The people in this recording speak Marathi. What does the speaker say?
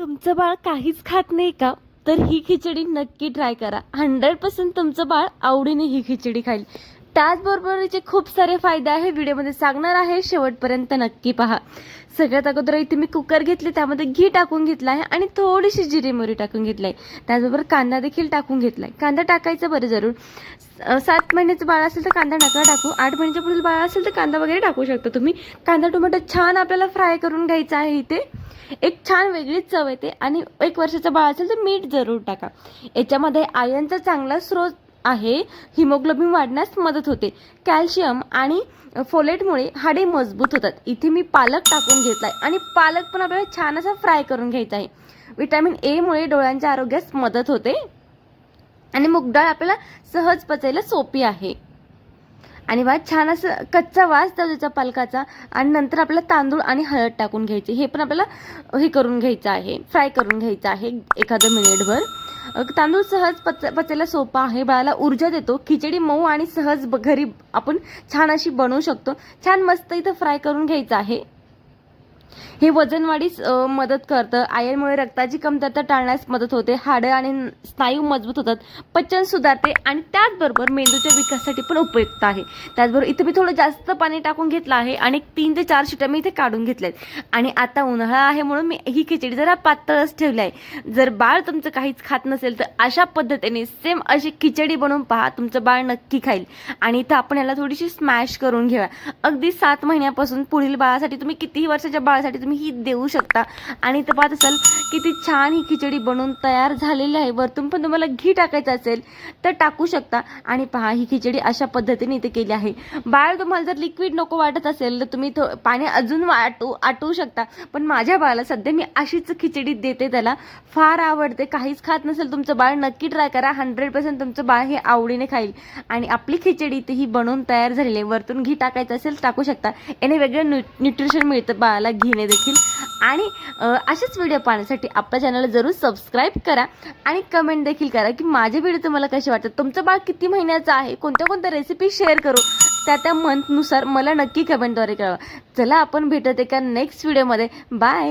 तुमचं बाळ काहीच खात नाही का? तर ही खिचडी नक्की ट्राय करा. 100% तुमचं बाळ आवडीने ही खिचडी खाईल. त्याचबरोबरचे खूप सारे फायदे आहे व्हिडिओमध्ये सांगणार आहे, शेवटपर्यंत नक्की पहा. सगळ्यात अगोदर इथे मी कुकर घेतले, त्यामध्ये घी टाकून घेतला आहे आणि थोडीशी जिरी मोहरी टाकून घेतली आहे. त्याचबरोबर कांदा देखील टाकून घेतला आहे. कांदा टाकायचा बरं जरूर. 7 महिन्याचं बाळ असेल तर कांदा नका टाकू. 8 महिन्याच्या पुढील बाळ असेल तर कांदा वगैरे टाकू शकता तुम्ही. कांदा टोमॅटो छान आपल्याला फ्राय करून घ्यायचा आहे. इथे एक छान वेगळीच चव येते. आणि 1 वर्षाचं बाळ असेल तर मीठ जरूर टाका. याच्यामध्ये आयर्नचा चांगला स्रोत आहे. हिमोग्लोबिन वाढण्यास मदत होते. कॅल्शियम आणि फोलेटमुळे हाडे मजबूत होतात. इथे मी पालक टाकून घेतलाय आणि पालक पण आपल्याला छान असा फ्राय करून घ्यायचा आहे. विटॅमिन ए मुळे डोळ्यांच्या आरोग्यास मदत होते आणि मूग डाळ आपल्याला सहज पचायला सोपी आहे. आणि बघा छान असं कच्चा वास जाऊ त्याचा पालकाचा. आणि नंतर आपल्याला तांदूळ आणि हळद टाकून घ्यायचे. हे पण आपल्याला हे करून घ्यायचं आहे, फ्राय करून घ्यायचं आहे एखादं मिनिटभर. तांदूळ सहज पचायला सोपा आहे, बाळाला ऊर्जा देतो. खिचडी मऊ आणि सहज घरी आपण छान अशी बनवू शकतो. छान मस्त इथं फ्राय करून घ्यायचं आहे. हे वजन वाढीस मदत करतं. आयर्नमुळे रक्ताची कमतरता टाळण्यास मदत होते. हाडं आणि स्नायू मजबूत होतात. पचन सुधारते आणि त्याचबरोबर मेंदूच्या विकासासाठी पण उपयुक्त आहे. त्याचबरोबर इथे मी थोडं जास्त पाणी टाकून घेतलं आहे आणि 3 ते 4 शिट्या मी इथे काढून घेतल्यात. आणि आता उन्हाळा आहे म्हणून मी ही खिचडी जरा पातळच ठेवली आहे. जर बाळ तुमचं काहीच खात नसेल तर अशा पद्धतीने सेम अशी खिचडी बनवून पहा, तुमचं बाळ नक्की खाईल. आणि इथं आपण याला थोडीशी स्मॅश करून घ्या. अगदी 7 महिन्यापासून पुढील बाळासाठी तुम्ही कितीही वर्षाच्या बाळासाठी तुम्ही ही देऊ शकता. आणि इथं पाहत असाल किती छान ही खिचडी बनवून तयार झालेली आहे. वरतून पण तुम्हाला घी टाकायचं असेल तर टाकू शकता. आणि पहा ही खिचडी अशा पद्धतीने इथे केली आहे. बाळ तुम्हाला जर लिक्विड नको वाटत असेल तर तुम्ही पाणी अजून आटवू शकता. पण माझ्या बाळाला सध्या मी अशीच खिचडी देते, त्याला फार आवडते. काहीच खात नसेल तुमचं बाळ नक्की ट्राय करा. 100% तुमचं बाळ हे आवडीने खाईल. आणि आपली खिचडी इथे ही बनवून तयार झालेली आहे. वरतून घी टाकायचं असेल टाकू शकता. याने वेगळं न्यूट्रिशन मिळतं बाळाला घीने देखील. आणि असेच व्हिडिओ पाहण्यासाठी आपल्या चॅनलला जरूर सबस्क्राईब करा आणि कमेंट देखील करा की माझे व्हिडिओ तुम्हाला कसे वाटतात. तुमचं बाळ किती महिन्याचं आहे, कोणत्या रेसिपी शेअर करू त्या मंथनुसार मला नक्की कमेंटद्वारे कळवा. चला आपण भेटत एका नेक्स्ट व्हिडिओमध्ये. बाय.